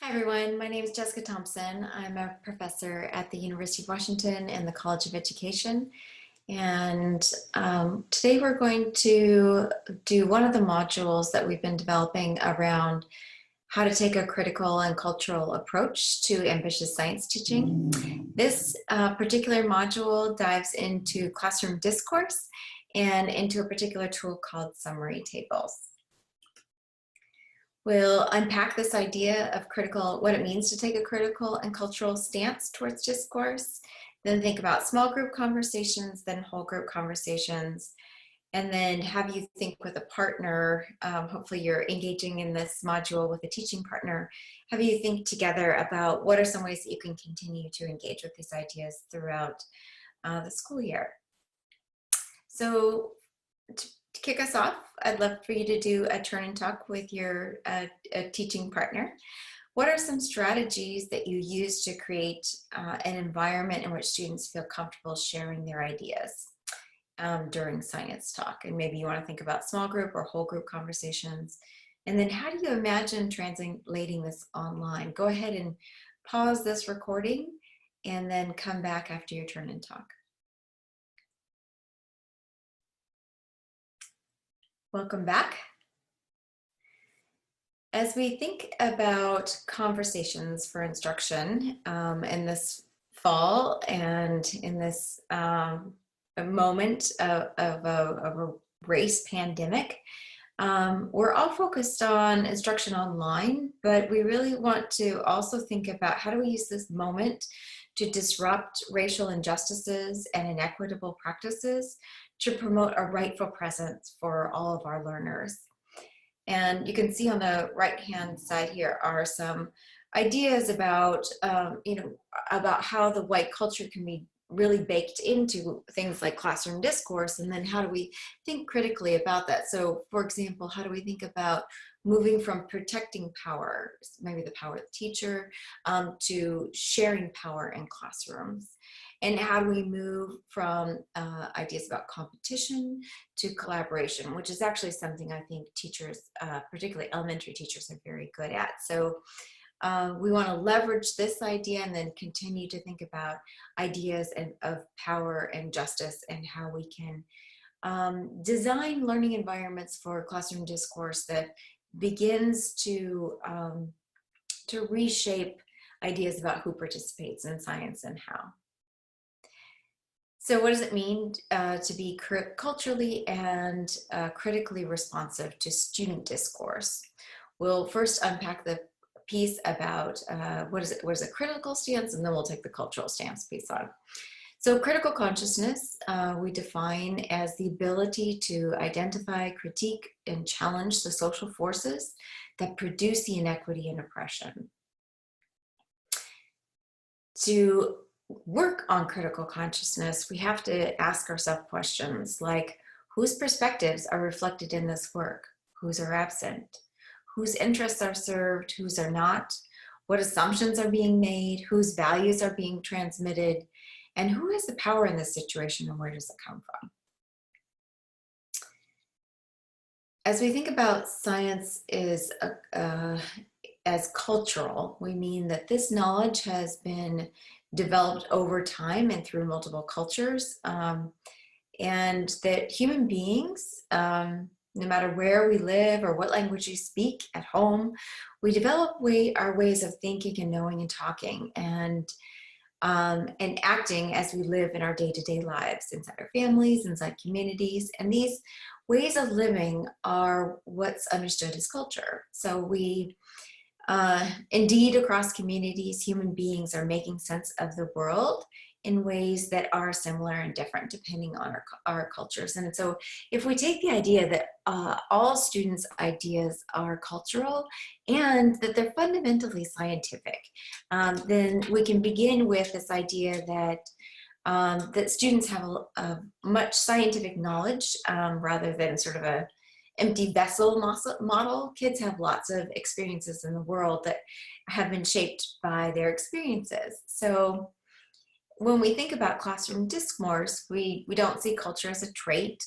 Hi everyone, my name is Jessica Thompson. I'm a professor at the University of Washington in the College of Education. And today we're going to do one of the modules that we've been developing around how to take a critical and cultural approach to ambitious science teaching. This particular module dives into classroom discourse and into a particular tool called summary tables. We'll unpack this idea of what it means to take a critical and cultural stance towards discourse, then think about small group conversations, then whole group conversations, and then have you think with a partner. Hopefully you're engaging in this module with a teaching partner. Have you think together about what are some ways that you can continue to engage with these ideas throughout the school year. So to kick us off, I'd love for you to do a turn and talk with your teaching partner. What are some strategies that you use to create an environment in which students feel comfortable sharing their ideas during science talk? And maybe you want to think about small group or whole group conversations. And then how do you imagine translating this online? Go ahead and pause this recording and then come back after your turn and talk. Welcome back. As we think about conversations for instruction in this fall and in this moment of a race pandemic, we're all focused on instruction online, but we really want to also think about how do we use this moment to disrupt racial injustices and inequitable practices to promote a rightful presence for all of our learners. And you can see on the right-hand side here are some ideas about, about how the white culture can be really baked into things like classroom discourse, and then how do we think critically about that? So, for example, how do we think about moving from protecting power, maybe the power of the teacher, to sharing power in classrooms? And how do we move from ideas about competition to collaboration, which is actually something I think teachers, particularly elementary teachers, are very good at. So we want to leverage this idea and then continue to think about ideas of power and justice and how we can design learning environments for classroom discourse that begins to reshape ideas about who participates in science and how. So what does it mean to be culturally and critically responsive to student discourse? We'll first unpack the piece about what is a critical stance, and then we'll take the cultural stance piece on. So critical consciousness we define as the ability to identify, critique, and challenge the social forces that produce the inequity and oppression. To work on critical consciousness, we have to ask ourselves questions like, whose perspectives are reflected in this work? Whose are absent? Whose interests are served? Whose are not? What assumptions are being made? Whose values are being transmitted? And who has the power in this situation, and where does it come from? As we think about science as cultural, we mean that this knowledge has been developed over time and through multiple cultures, and that human beings, no matter where we live or what language you speak at home, we develop our ways of thinking and knowing and talking and acting as we live in our day-to-day lives, inside our families, inside communities. And these ways of living are what's understood as culture. So we indeed, across communities, human beings are making sense of the world in ways that are similar and different depending on our cultures. And so if we take the idea that all students' ideas are cultural and that they're fundamentally scientific, then we can begin with this idea that that students have a much scientific knowledge rather than sort of a empty vessel model. Kids have lots of experiences in the world that have been shaped by their experiences. So when we think about classroom discourse, we don't see culture as a trait.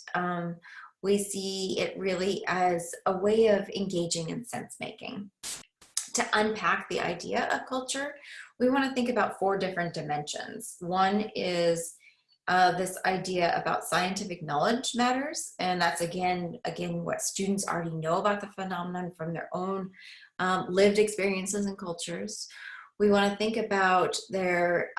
We see it really as a way of engaging in sense making. to unpack the idea of culture, we want to think about 4 different dimensions. One is this idea about scientific knowledge matters, and that's again what students already know about the phenomenon from their own lived experiences and cultures. We want to think about their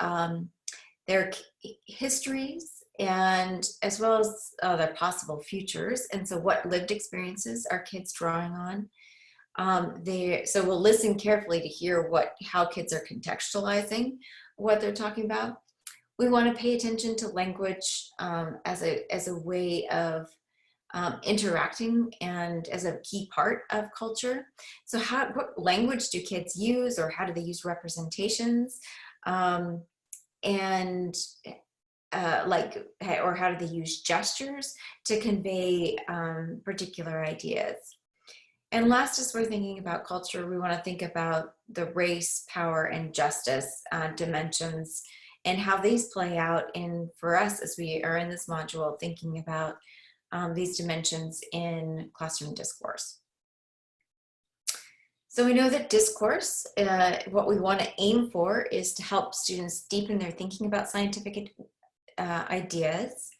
histories and as well as their possible futures, and so what lived experiences are kids drawing on. So we'll listen carefully to hear how kids are contextualizing what they're talking about. We want to pay attention to language as a way of interacting and as a key part of culture. So what language do kids use, or how do they use representations? And or how do they use gestures to convey particular ideas? And last, as we're thinking about culture, we want to think about the race, power, and justice dimensions and how these play out for us as we are in this module thinking about these dimensions in classroom discourse. So we know that discourse, what we want to aim for is to help students deepen their thinking about scientific ideas.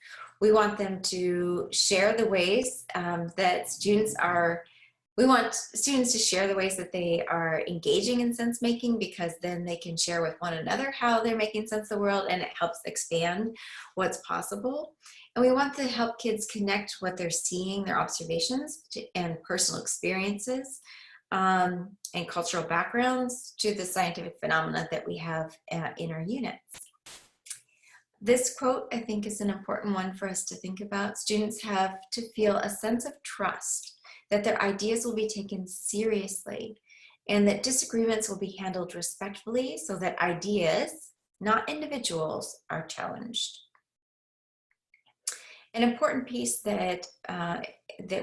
We want them to share the ways that we want students to share the ways that they are engaging in sense making, because then they can share with one another how they're making sense of the world, and it helps expand what's possible. And we want to help kids connect what they're seeing, their observations and personal experiences and cultural backgrounds to the scientific phenomena that we have in our units. This quote, I think, is an important one for us to think about. Students have to feel a sense of trust that their ideas will be taken seriously and that disagreements will be handled respectfully so that ideas, not individuals, are challenged. An important piece that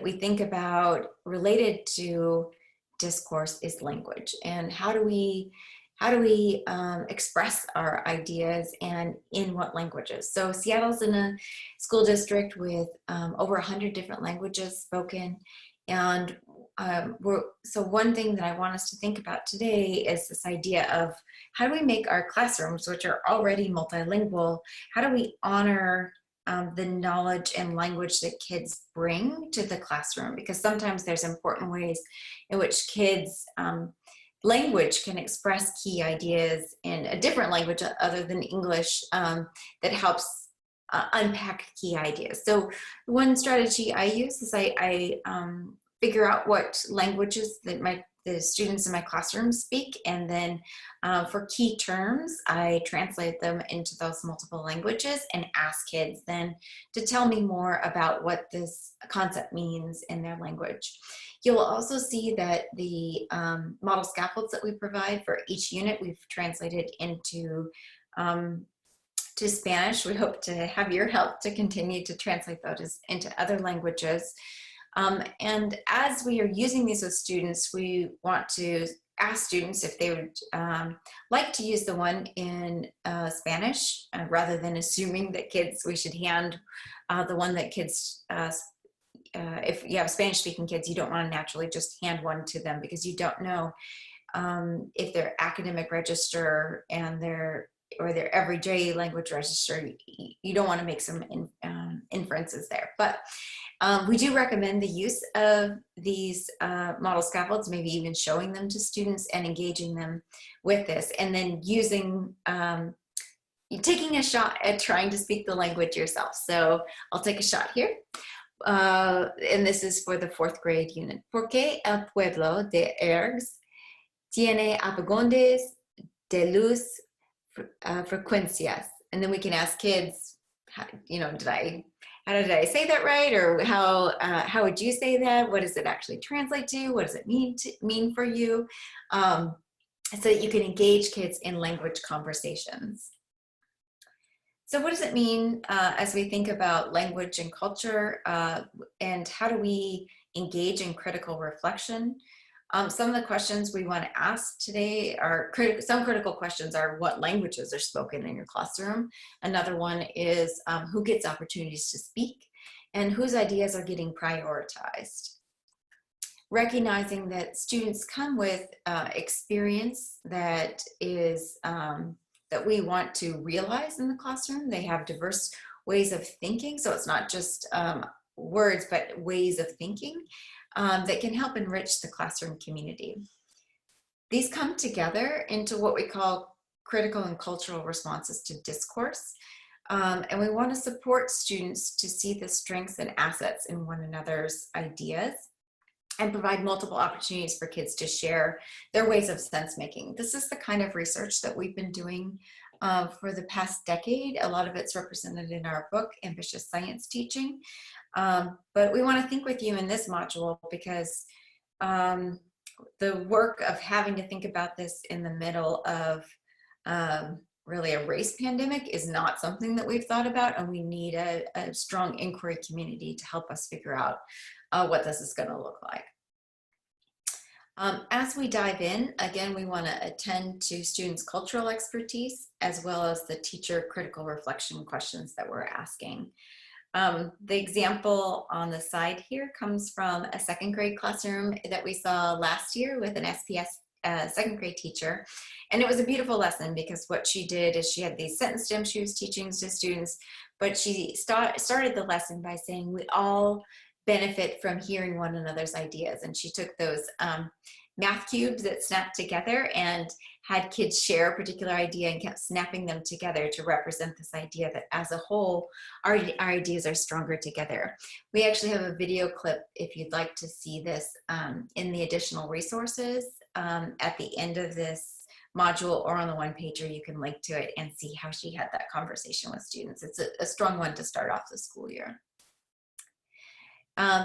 we think about related to discourse is language, and how do we express our ideas and in what languages. So Seattle's in a school district with over 100 different languages spoken, and so one thing that I want us to think about today is this idea of how do we make our classrooms, which are already multilingual, how do we honor the knowledge and language that kids bring to the classroom? Because sometimes there's important ways in which kids language can express key ideas in a different language other than English that helps unpack key ideas. So one strategy I use is I figure out what languages that the students in my classroom speak, and then for key terms, I translate them into those multiple languages and ask kids then to tell me more about what this concept means in their language. You'll also see that the model scaffolds that we provide for each unit, we've translated into to Spanish. We hope to have your help to continue to translate those into other languages. And as we are using these with students, we want to ask students if they would like to use the one in Spanish, rather than assuming that we should hand the one that kids, if you have Spanish speaking kids, you don't want to naturally just hand one to them, because you don't know if their academic register and their everyday language register, you don't want to make some inferences there. But we do recommend the use of these model scaffolds, maybe even showing them to students and engaging them with this, and then taking a shot at trying to speak the language yourself. So I'll take a shot here. And this is for the 4th grade unit. ¿Por qué el pueblo de Ergs tiene apagones de luz frecuencias? And then we can ask kids, how did I say that right? Or how would you say that? What does it actually translate to? What does it mean for you? So that you can engage kids in language conversations. So what does it mean as we think about language and culture, and how do we engage in critical reflection? Some of the questions we want to ask today are some critical questions are what languages are spoken in your classroom. Another one is who gets opportunities to speak and whose ideas are getting prioritized. recognizing that students come with experience that is that we want to realize in the classroom. They have diverse ways of thinking, so it's not just words, but ways of thinking that can help enrich the classroom community. These come together into what we call critical and cultural responses to discourse. And we want to support students to see the strengths and assets in one another's ideas and provide multiple opportunities for kids to share their ways of sense making. This is the kind of research that we've been doing for the past decade. A lot of it's represented in our book, Ambitious Science Teaching. But we want to think with you in this module because the work of having to think about this in the middle of really a race pandemic is not something that we've thought about, and we need a strong inquiry community to help us figure out what this is going to look like. As we dive in, again, we want to attend to students' cultural expertise as well as the teacher critical reflection questions that we're asking. The example on the side here comes from a second grade classroom that we saw last year with an SPS second grade teacher. And it was a beautiful lesson because what she did is she had these sentence stems she was teaching to students, but she started the lesson by saying we all benefit from hearing one another's ideas. And she took those math cubes that snapped together and had kids share a particular idea and kept snapping them together to represent this idea that as a whole, our ideas are stronger together. We actually have a video clip if you'd like to see this in the additional resources at the end of this module or on the one-pager. You can link to it and see how she had that conversation with students. It's a strong one to start off the school year.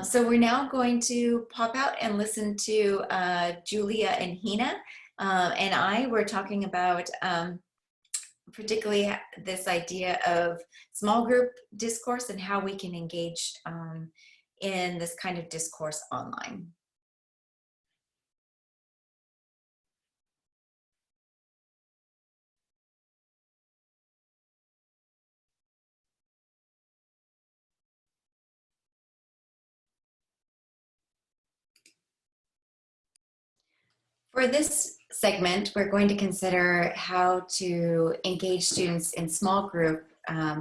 So we're now going to pop out and listen to Julia and Hina and we're talking about particularly this idea of small group discourse and how we can engage in this kind of discourse online. For this segment, we're going to consider how to engage students in small group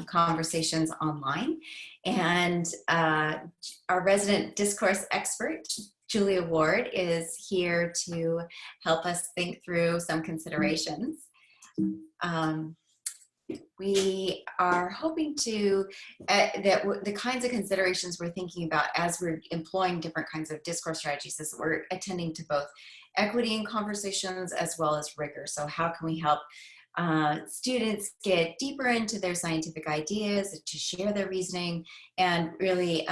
conversations online. And our resident discourse expert, Julia Ward, is here to help us think through some considerations. We are hoping to, that the kinds of considerations we're thinking about as we're employing different kinds of discourse strategies is that we're attending to both equity in conversations as well as rigor. So how can we help students get deeper into their scientific ideas, to share their reasoning, and really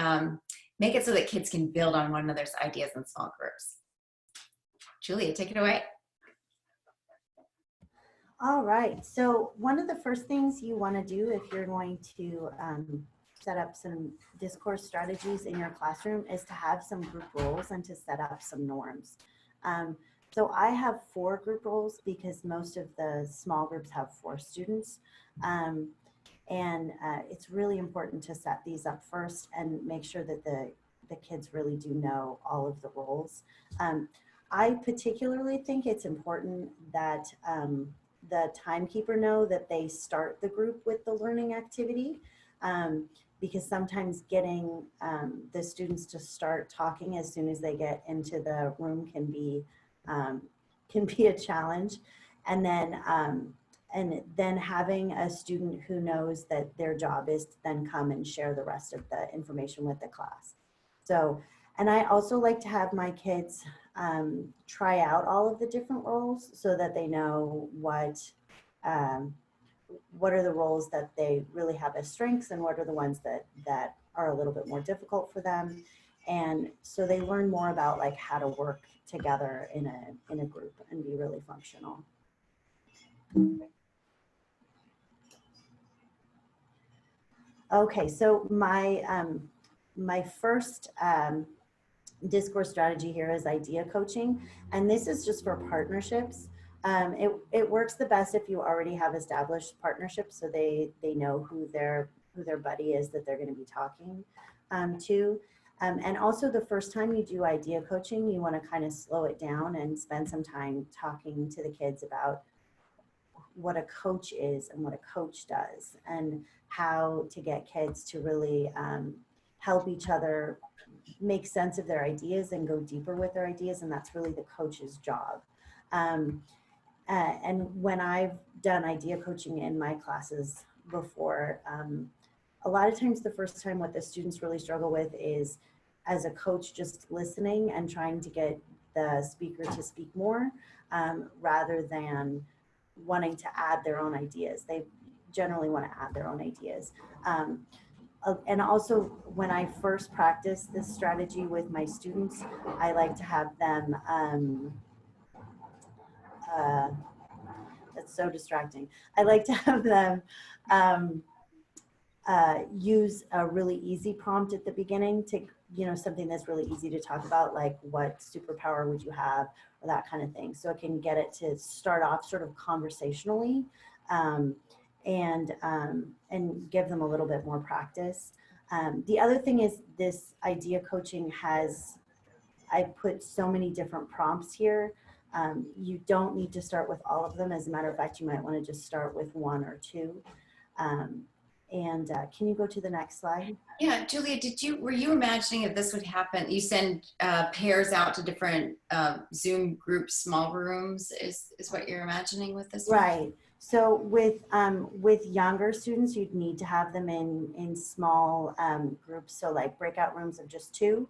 make it so that kids can build on one another's ideas in small groups. Julia, take it away. All right, so one of the first things you want to do if you're going to set up some discourse strategies in your classroom is to have some group roles and to set up some norms. So I have 4 group roles because most of the small groups have 4 students. It's really important to set these up first and make sure that the kids really do know all of the roles. I particularly think it's important that the timekeeper know that they start the group with the learning activity, because sometimes getting the students to start talking as soon as they get into the room can be a challenge. And then having a student who knows that their job is to then come and share the rest of the information with the class. So, and I also like to have my kids try out all of the different roles so that they know what are the roles that they really have as strengths and what are the ones that are a little bit more difficult for them. And so they learn more about like how to work together in a group and be really functional. Okay, so my first discourse strategy here is idea coaching, and this is just for partnerships. It works the best if you already have established partnerships, so they know who their buddy is that they're going to be talking to. And also the first time you do idea coaching, you want to kind of slow it down and spend some time talking to the kids about what a coach is and what a coach does and how to get kids to really help each other make sense of their ideas and go deeper with their ideas. And that's really the coach's job. Um, and when I've done idea coaching in my classes before, a lot of times the first time what the students really struggle with is as a coach just listening and trying to get the speaker to speak more rather than wanting to add their own ideas. They generally want to add their own ideas. And also when I first practice this strategy with my students, I like to have them, that's so distracting. I like to have them use a really easy prompt at the beginning to, something that's really easy to talk about, like what superpower would you have or that kind of thing. So it can get it to start off sort of conversationally and give them a little bit more practice. The other thing is this idea coaching I put so many different prompts here. You don't need to start with all of them. As a matter of fact, you might want to just start with one or two. Can you go to the next slide? Yeah, Julia, were you imagining if this would happen? You send pairs out to different Zoom groups, small rooms, is what you're imagining with this one? Right. So with younger students, you'd need to have them in small groups. So like breakout rooms of just two.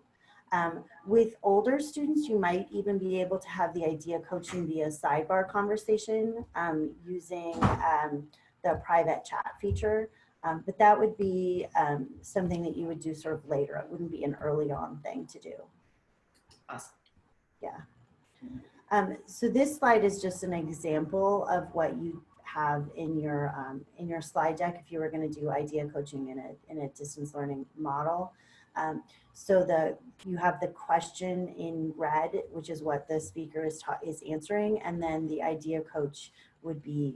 With older students, you might even be able to have the idea coaching via sidebar conversation using the private chat feature. But that would be something that you would do sort of later. It wouldn't be an early on thing to do. Awesome. Yeah. So this slide is just an example of what you have in your slide deck if you were going to do idea coaching in a distance learning model. So you have the question in red, which is what the speaker is answering, and then the idea coach would be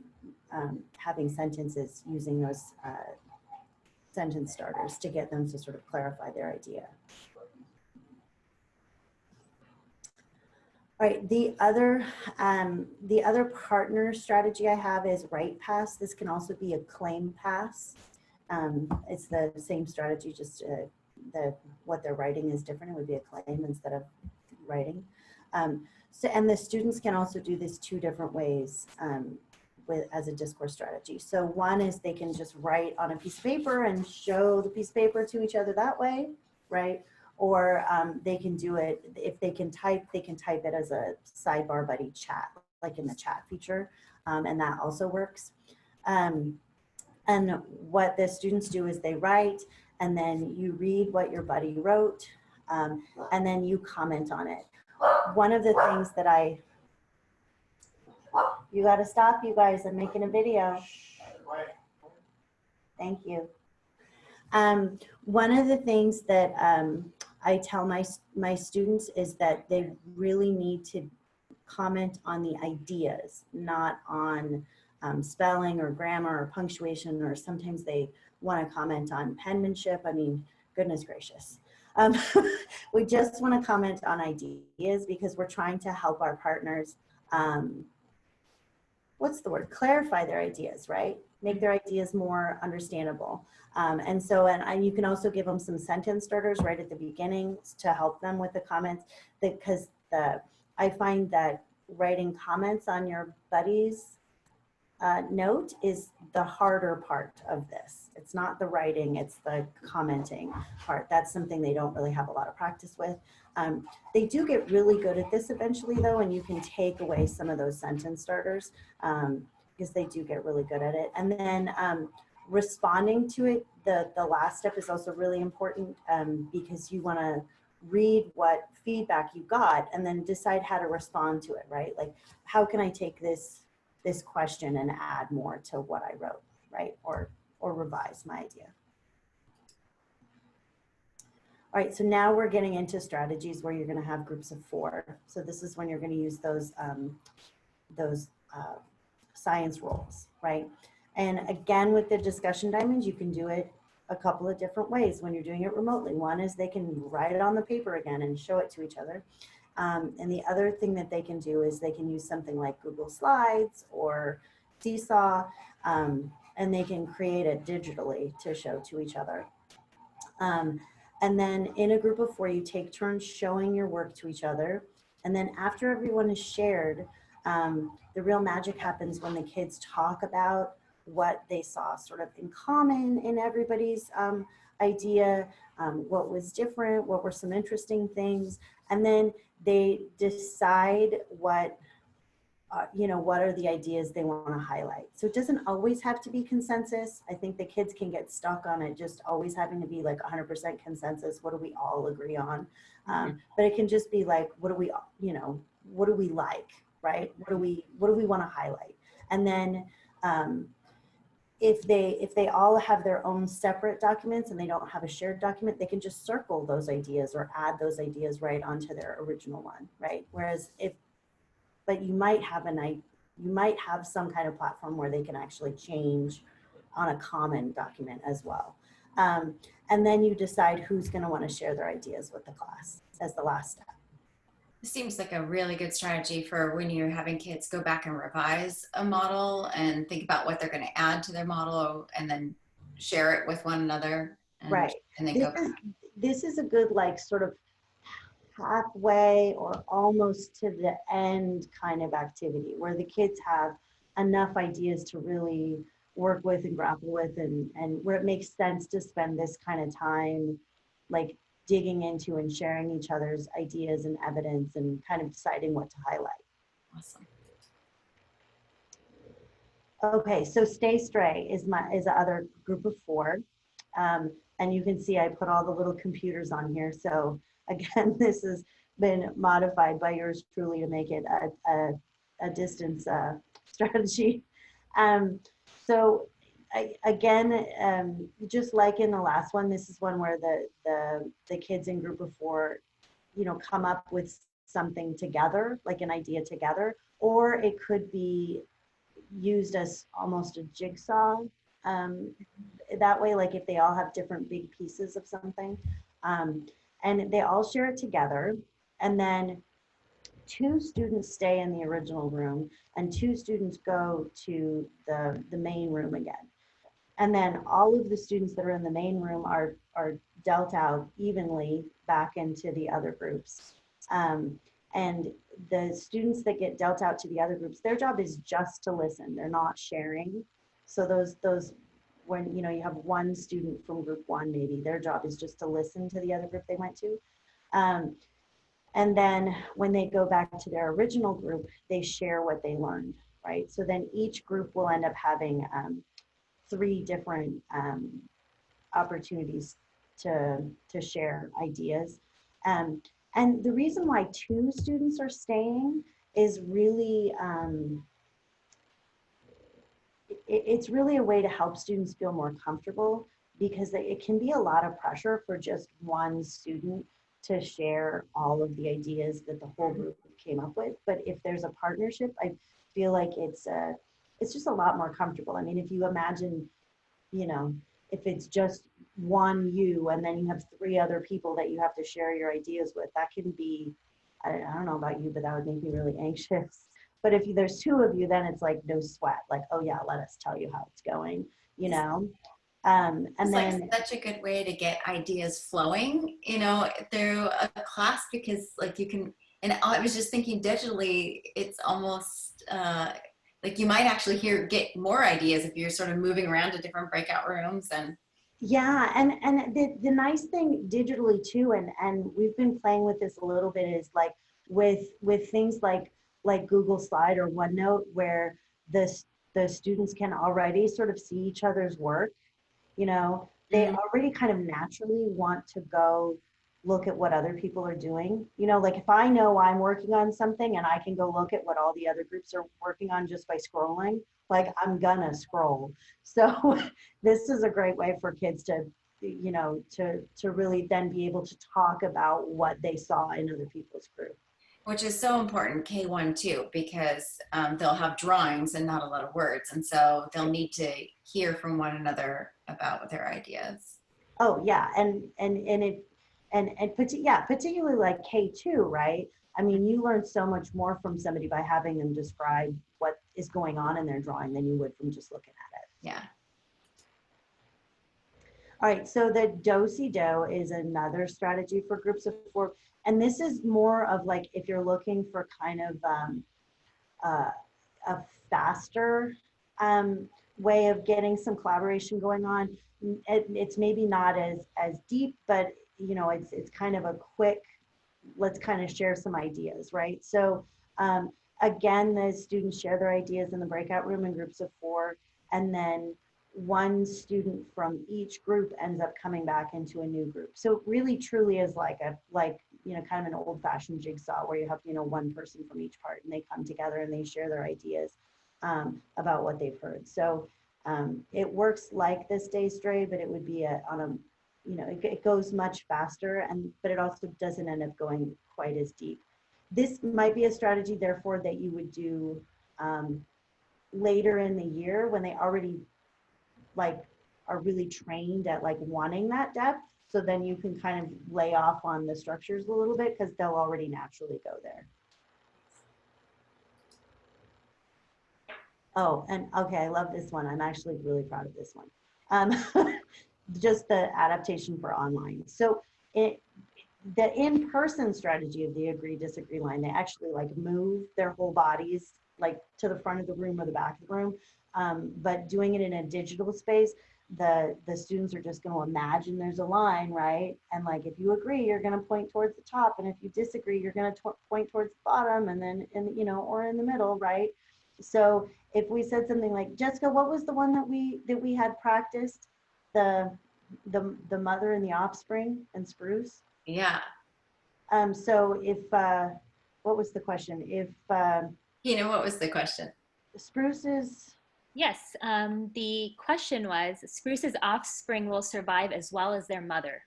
having sentences using those sentence starters to get them to sort of clarify their idea. All right, the other partner strategy I have is write pass. This can also be a claim pass. It's the same strategy, just what they're writing is different. It would be a claim instead of writing. And the students can also do this two different ways as a discourse strategy. So one is they can just write on a piece of paper and show the piece of paper to each other that way, right? Or they can do it, if they can type it as a sidebar buddy chat, like in the chat feature, and that also works. And what the students do is they write, and then you read what your buddy wrote, and then you comment on it. One of the things that you got to stop, you guys, I'm making a video. Thank you. One of the things that I tell my students is that they really need to comment on the ideas, not on spelling or grammar or punctuation, or sometimes they want to comment on penmanship. I mean, goodness gracious. We just want to comment on ideas because we're trying to help our partners, clarify their ideas, right? Make their ideas more understandable. And you can also give them some sentence starters right at the beginning to help them with the comments, because I find that writing comments on your buddy's note is the harder part of this. It's not the writing, it's the commenting part. That's something they don't really have a lot of practice with. They do get really good at this eventually though, and you can take away some of those sentence starters because they do get really good at it. And then responding to it, the last step is also really important because you want to read what feedback you got and then decide how to respond to it, right? Like, how can I take this question and add more to what I wrote, right? Or revise my idea. All right, so now we're getting into strategies where you're going to have groups of 4. So this is when you're going to use those science roles, right? And again, with the discussion diamonds, you can do it a couple of different ways when you're doing it remotely. One is they can write it on the paper again and show it to each other. And the other thing that they can do is they can use something like Google Slides or Seesaw, and they can create it digitally to show to each other. Um, and then in a group of four, you take turns showing your work to each other. And then after everyone is shared, the real magic happens when the kids talk about what they saw sort of in common in everybody's idea, what was different, what were some interesting things. And then they decide what what are the ideas they want to highlight. So it doesn't always have to be consensus. I think the kids can get stuck on it just always having to be like 100% consensus. What do we all agree on? But it can just be like, what do we, what do we like, right? What do we want to highlight? And then if they all have their own separate documents and they don't have a shared document, they can just circle those ideas or add those ideas right onto their original one, right? Whereas but you might have some kind of platform where they can actually change on a common document as well. And then you decide who's going to want to share their ideas with the class as the last step. This seems like a really good strategy for when you're having kids go back and revise a model and think about what they're going to add to their model and then share it with one another Right. and then This go back. this is a good like sort of halfway or almost to the end kind of activity where the kids have enough ideas to really work with and grapple with and where it makes sense to spend this kind of time like digging into and sharing each other's ideas and evidence and kind of deciding what to highlight. Awesome. Okay, so Stay Stray is the other group of four. And you can see I put all the little computers on here. So again, this has been modified by yours truly to make it a distance strategy. So just like in the last one, this is one where the kids in group of four, come up with something together, like an idea together, or it could be used as almost a jigsaw that way, like if they all have different big pieces of something, and they all share it together, and then 2 students stay in the original room and 2 students go to the main room again. And then all of the students that are in the main room are dealt out evenly back into the other groups. And the students that get dealt out to the other groups, their job is just to listen. They're not sharing. So those when you have one student from group one, maybe their job is just to listen to the other group they went to. And then when they go back to their original group, they share what they learned, right? So then each group will end up having 3 different opportunities to share ideas. And the reason why 2 students are staying is really, it's really a way to help students feel more comfortable, because it can be a lot of pressure for just one student to share all of the ideas that the whole group came up with. But if there's a partnership, I feel like it's just a lot more comfortable. I mean, if you imagine, if it's just one you and then you have 3 other people that you have to share your ideas with, that can be, I don't know about you, but that would make me really anxious. But if there's 2 of you, then it's like no sweat, like, oh yeah, let us tell you how it's going, And it's then like such a good way to get ideas flowing, through a class, because like you can, and I was just thinking digitally, it's almost like you might actually get more ideas if you're sort of moving around to different breakout rooms. And yeah, and the nice thing digitally too, and we've been playing with this a little bit, is like with things like Google Slide or OneNote, where the students can already sort of see each other's work. They already kind of naturally want to go look at what other people are doing. Like if I know I'm working on something and I can go look at what all the other groups are working on just by scrolling, like I'm gonna scroll. So this is a great way for kids to, to really then be able to talk about what they saw in other people's group. which is so important, K1 too, because they'll have drawings and not a lot of words. And so they'll need to hear from one another about their ideas. Oh yeah, and particularly like K2, right? I mean, you learn so much more from somebody by having them describe what is going on in their drawing than you would from just looking at it. Yeah. All right, so the do-si-do is another strategy for groups of four, and this is more of like if you're looking for kind of uh, a faster way of getting some collaboration going on. It's maybe not as deep, but you know, it's kind of a quick, let's kind of share some ideas, right? So again, the students share their ideas in the breakout room in groups of four, and then one student from each group ends up coming back into a new group. So it really truly is like you know, kind of an old fashioned jigsaw where you have, you know, one person from each part and they come together and they share their ideas about what they've heard. So it works like this day stray, but it would be on a, you know, it goes much faster, and but it also doesn't end up going quite as deep. This might be a strategy, therefore, that you would do later in the year when they already like are really trained at like wanting that depth. So then you can kind of lay off on the structures a little bit because they'll already naturally go there. Oh, and okay, I love this one. I'm actually really proud of this one. Just the adaptation for online. So the in-person strategy of the agree disagree line, they actually like move their whole bodies like to the front of the room or the back of the room. But doing it in a digital space, the students are just going to imagine there's a line, right? And like if you agree, you're going to point towards the top, and if you disagree, you're going to point towards the bottom, and then in, you know, or in the middle, right? So if we said something like, Jessica, what was the one that we had practiced? The the mother and the offspring and spruce. Yeah. So if what was the question? If What was the question? spruce is Yes, the question was, spruce's offspring will survive as well as their mother.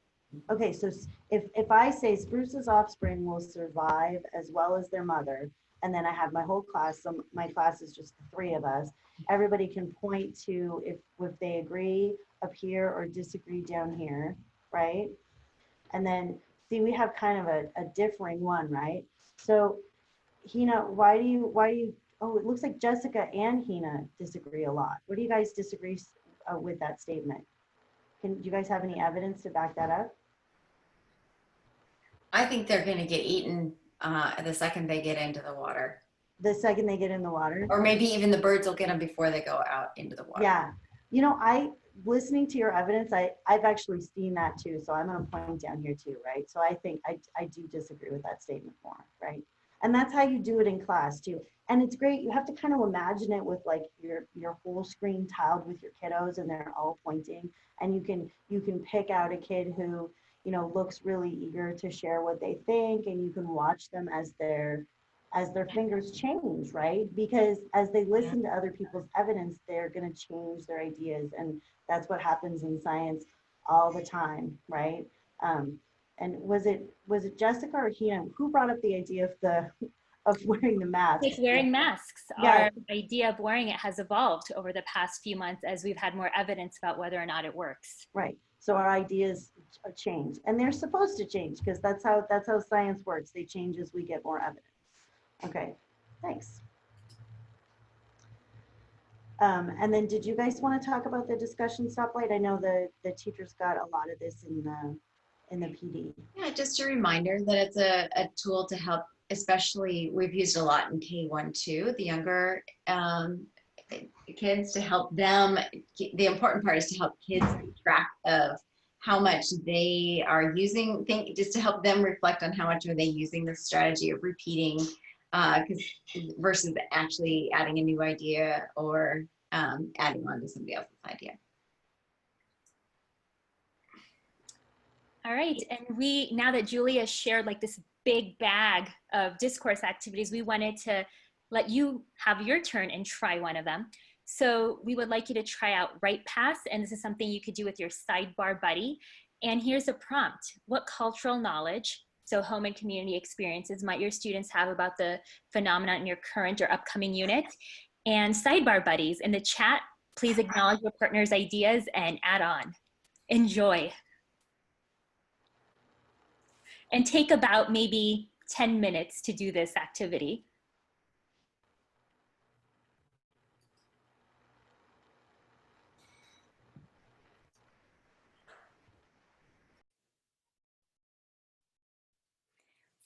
okay, so if I say spruce's offspring will survive as well as their mother, and then I have my whole class, so my class is just the three of us, everybody can point to if they agree up here or disagree down here, right? And then see, we have kind of a differing one, right? So Hina, why do you, oh, it looks like Jessica and Hina disagree a lot. What do you guys disagree with that statement? Do you guys have any evidence to back that up? I think they're going to get eaten the second they get into the water. The second they get in the water? Or maybe even the birds will get them before they go out into the water. Yeah. You know, listening to your evidence, I've actually seen that too. So I'm going to point down here too, right? So I think I do disagree with that statement more, right? And that's how you do it in class too. And it's great. You have to kind of imagine it with like your whole screen tiled with your kiddos and they're all pointing. And you can pick out a kid who, you know, looks really eager to share what they think, and you can watch them as their fingers change, right? Because as they listen to other people's evidence, they're going to change their ideas. And that's what happens in science all the time, right? And was it Jessica or Hina who brought up the idea of wearing the mask? Like wearing masks. Yeah. Our idea of wearing it has evolved over the past few months as we've had more evidence about whether or not it works. Right. So our ideas change, and they're supposed to change because that's how science works. They change as we get more evidence. Okay, thanks. And then did you guys want to talk about the discussion stoplight? I know the teachers got a lot of this in the PD. Yeah, just a reminder that it's a tool to help, especially we've used a lot in K1 too, the younger kids, to help them. The important part is to help kids keep track of how much they are using, just to help them reflect on how much are they using the strategy of repeating versus actually adding a new idea or adding on to somebody else's idea. All right, and now that Julia shared like this big bag of discourse activities, we wanted to let you have your turn and try one of them. So we would like you to try out Right Pass, and this is something you could do with your sidebar buddy. And here's a prompt. What cultural knowledge, so home and community experiences, might your students have about the phenomenon in your current or upcoming unit? And sidebar buddies, in the chat, please acknowledge your partner's ideas and add on. Enjoy. and take about maybe 10 minutes to do this activity.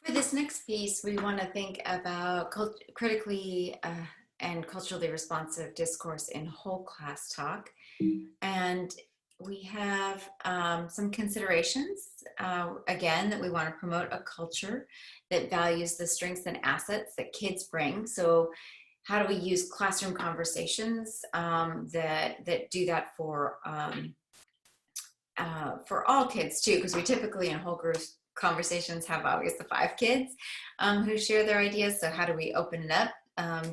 For this next piece, we want to think about critically and culturally responsive discourse in whole class talk. And we have some considerations, again, that we want to promote a culture that values the strengths and assets that kids bring. So how do we use classroom conversations that do that for all kids too, because we typically in whole group conversations have always the 5 kids who share their ideas. So how do we open it up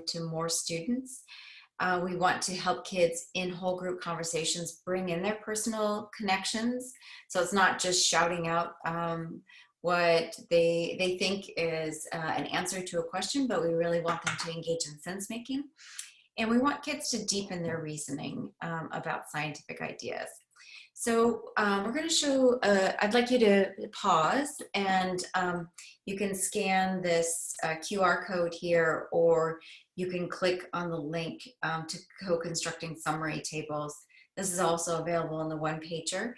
to more students? We want to help kids in whole group conversations bring in their personal connections. So it's not just shouting out what they think is an answer to a question, but we really want them to engage in sense making. And we want kids to deepen their reasoning about scientific ideas. So we're going to show, I'd like you to pause, and you can scan this QR code here, or you can click on the link to co-constructing summary tables. This is also available in the one-pager.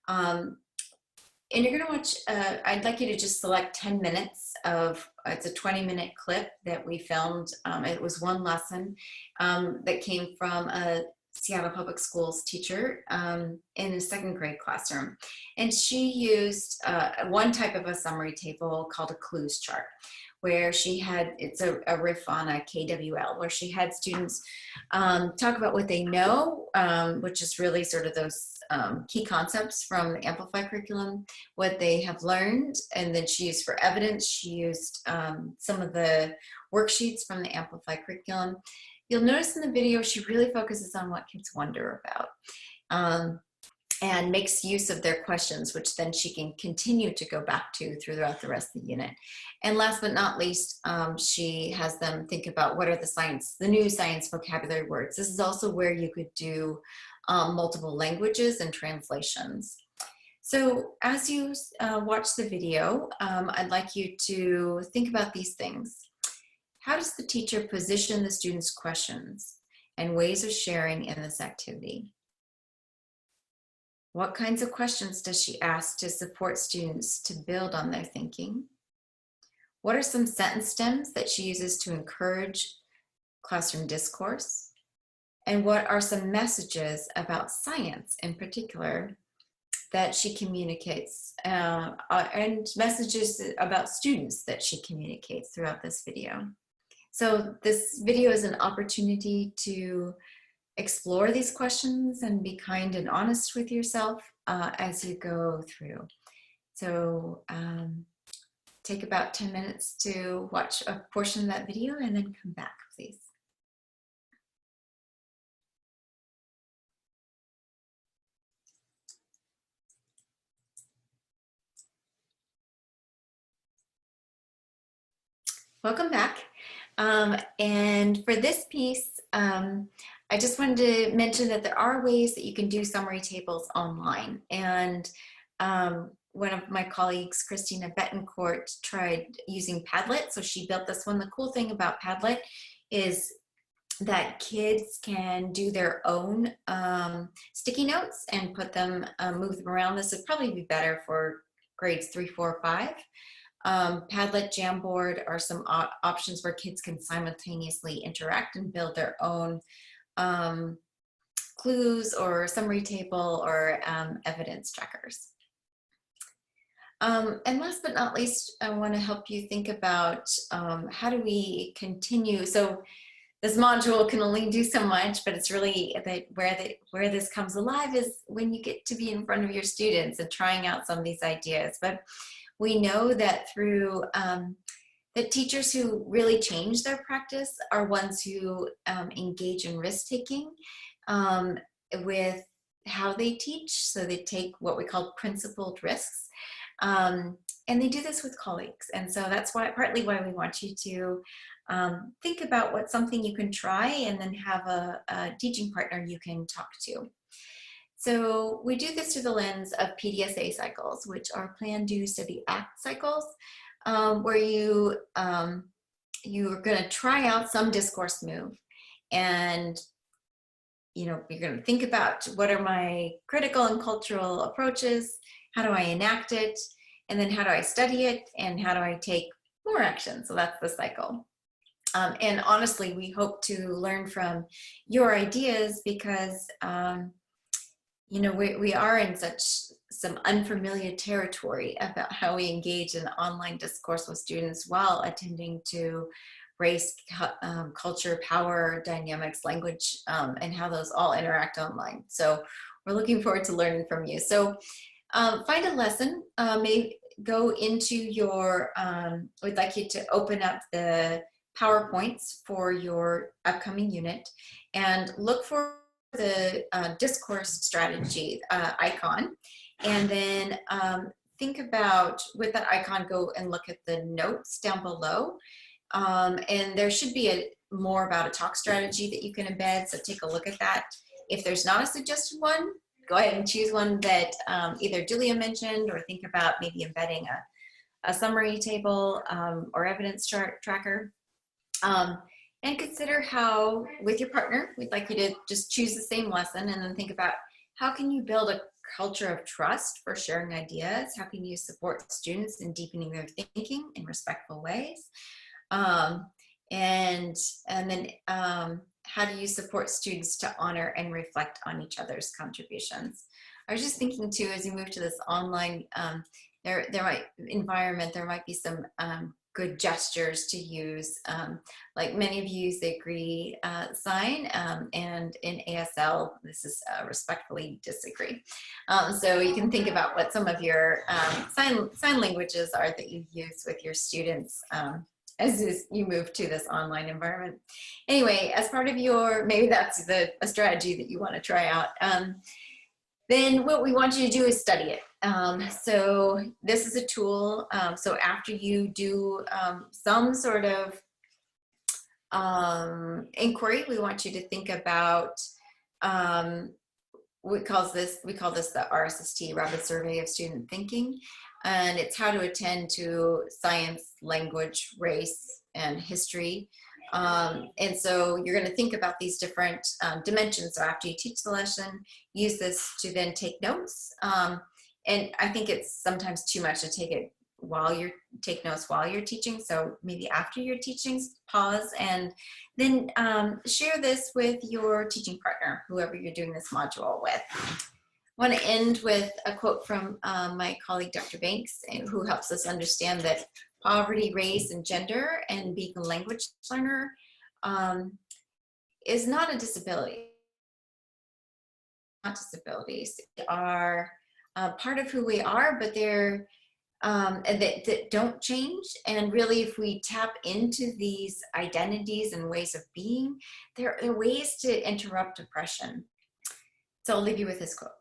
And you're going to watch, I'd like you to just select 10 minutes of, it's a 20-minute clip that we filmed. It was one lesson that came from a Seattle Public Schools teacher in a 2nd grade classroom. And she used one type of a summary table called a clues chart, where she had, it's a riff on a KWL, where she had students talk about what they know, which is really sort of those key concepts from the Amplify curriculum, what they have learned, and then she used for evidence, she used some of the worksheets from the Amplify curriculum. You'll notice in the video, she really focuses on what kids wonder about and makes use of their questions, which then she can continue to go back to throughout the rest of the unit. And last but not least, she has them think about what are the new science vocabulary words. This is also where you could do multiple languages and translations. So as you watch the video, I'd like you to think about these things. How does the teacher position the students' questions and ways of sharing in this activity? What kinds of questions does she ask to support students to build on their thinking? What are some sentence stems that she uses to encourage classroom discourse? And what are some messages about science in particular that she communicates, and messages about students that she communicates throughout this video? So this video is an opportunity to explore these questions and be kind and honest with yourself as you go through. So take about 10 minutes to watch a portion of that video and then come back, please. Welcome back. And for this piece, I just wanted to mention that there are ways that you can do summary tables online. And one of my colleagues, Christina Betancourt, tried using Padlet. So she built this one. The cool thing about Padlet is that kids can do their own sticky notes and put them, move them around. This would probably be better for grades 3, 4, 5. Padlet, Jamboard are some options where kids can simultaneously interact and build their own clues or summary table or evidence trackers. And last but not least, I want to help you think about how do we continue. So this module can only do so much, but it's really that where this comes alive is when you get to be in front of your students and trying out some of these ideas. But we know that through that teachers who really change their practice are ones who engage in risk-taking with how they teach. So they take what we call principled risks. And they do this with colleagues. And so that's partly why we want you to think about what's something you can try and then have a teaching partner you can talk to. So we do this through the lens of PDSA cycles, which are plan, do, study, act cycles, where you're going to try out some discourse move, and you're going to think about, what are my critical and cultural approaches, how do I enact it, and then how do I study it, and how do I take more action. So that's the cycle. And honestly, we hope to learn from your ideas, because we are in some unfamiliar territory about how we engage in online discourse with students while attending to race, culture, power dynamics, language, and how those all interact online. So we're looking forward to learning from you. So find a lesson, maybe go into your, we'd like you to open up the PowerPoints for your upcoming unit and look for the discourse strategy icon, and then think about, with that icon, go and look at the notes down below, and there should be more about a talk strategy that you can embed, so take a look at that. If there's not a suggested one, go ahead and choose one that either Julia mentioned, or think about maybe embedding a summary table or evidence tracker. And consider how, with your partner, we'd like you to just choose the same lesson, and then think about, how can you build a culture of trust for sharing ideas? How can you support students in deepening their thinking in respectful ways? And then how do you support students to honor and reflect on each other's contributions? I was just thinking too, as you move to this online there might be some good gestures to use, like many of you use the agree sign, and in ASL this is respectfully disagree. So you can think about what some of your sign languages are that you use with your students as you move to this online environment. Anyway, as part of your, maybe that's a strategy that you want to try out. Then what we want you to do is study it. So this is a tool. So after you do some sort of inquiry, we want you to think about, we call this the RSST, Rapid Survey of Student Thinking. And it's how to attend to science, language, race, and history. And so you're going to think about these different dimensions. So after you teach the lesson, use this to then take notes. And I think it's sometimes too much to take notes while you're teaching. So maybe after your teachings, pause and then share this with your teaching partner, whoever you're doing this module with. I want to end with a quote from my colleague, Dr. Banks, who helps us understand that poverty, race, and gender, and being a language learner is not a disability. Not disabilities. They are part of who we are, but they're that don't change. And really, if we tap into these identities and ways of being, there are ways to interrupt oppression. So I'll leave you with this quote.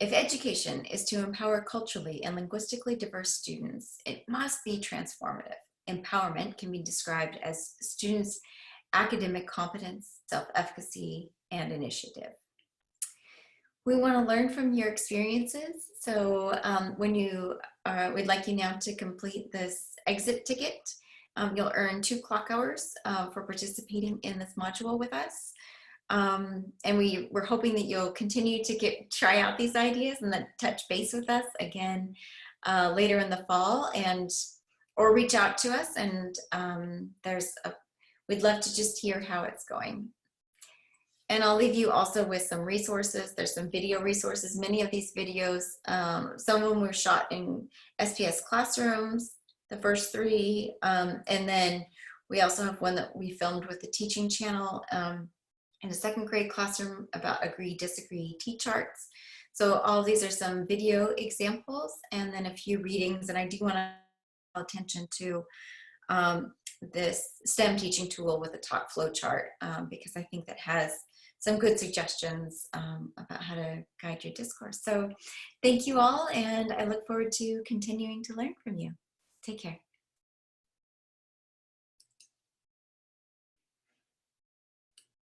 If education is to empower culturally and linguistically diverse students, it must be transformative. Empowerment can be described as students' academic competence, self-efficacy, and initiative. We want to learn from your experiences. So we'd like you now to complete this exit ticket. You'll earn 2 clock hours for participating in this module with us. And we're hoping that you'll continue to try out these ideas and then touch base with us again later in the fall, or reach out to us, and we'd love to just hear how it's going. And I'll leave you also with some resources. There's some video resources. Many of these videos, some of them were shot in SPS classrooms, the first 3, and then we also have one that we filmed with the teaching channel in a 2nd grade classroom about agree, disagree T-charts. So all of these are some video examples, and then a few readings. And I do want to call attention to this STEM teaching tool with a talk flow chart, because I think that has some good suggestions about how to guide your discourse. So thank you all, and I look forward to continuing to learn from you. Take care.